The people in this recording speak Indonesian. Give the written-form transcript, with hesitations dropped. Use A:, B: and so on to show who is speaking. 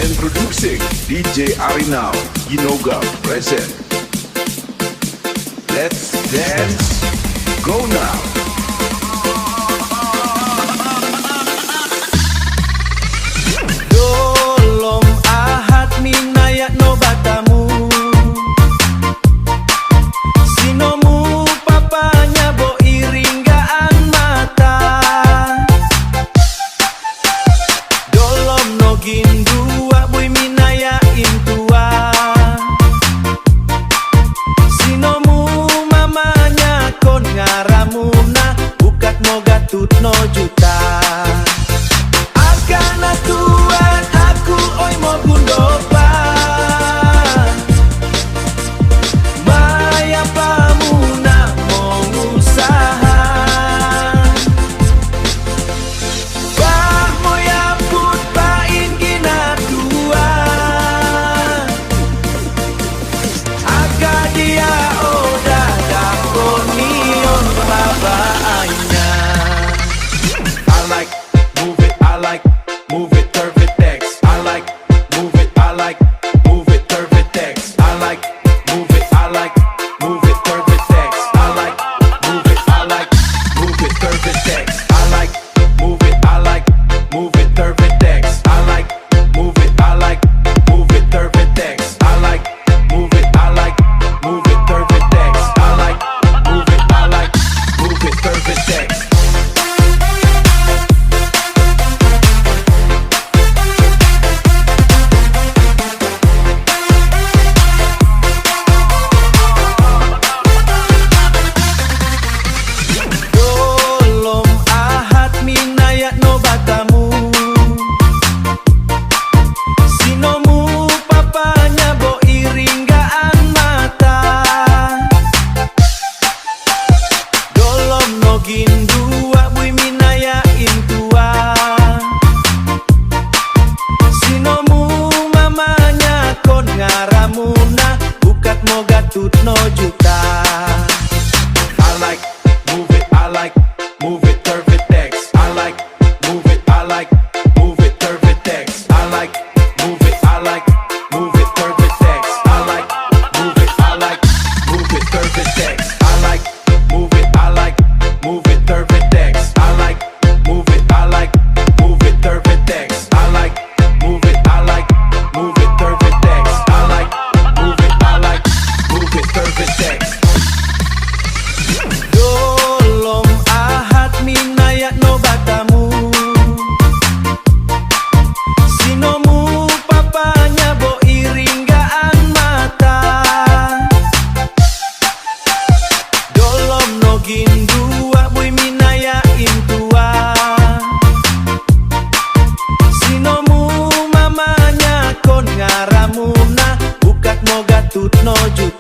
A: Introducing DJ Arinal Yinoga present. Let's dance, go now.
B: Dolom ahad minaya no batamu, sinomu papanya bo iringgaan mata. Dolom no gindua bui minaya intua, sinomu mamanya kon ngaramuna, bukat no gatut no juta. Akana tuan aku oi mo bundopa, maya pamuna mau usaha. Bah moya put pain gina tua, aga dia oda dakonion babaanya.
A: I like move it, I like move it, perfect X. I like move it, I like move it, perfect X. I like move it, I like move it, perfect X. I like move it, I like move it, perfect X. I like move it, I like move it, perfect X. I like move it, I like move it, perfect X. I like move it, I like move it, perfect X. I like move it, I like move it, perfect X.
B: Dolom ahad minaya no batamu, sinomu papanya bo iringgaan mata. Dolom no gindua bui minaya intua, sinomu mamanya kon ngaramuna, bukat mo gatut no juta.
A: I like move it, I like move it, perfect X. I like move it, I like move it, perfect X. I like move it, I like move it, perfect X. I like move it, I like move it, perfect X. I like move it, I like move it, perfect X. I like move it, I like move it, perfect X. I like move it, I like move it, perfect X. I like move it, I like move it, perfect X.
B: Dolom ahad minaya no batamu, sinomu papanya bo iringgaan mata. Dolom no gindua bui minaya intua, sinomu mamanya kon ngaramuna, bukat mo gatut no juta.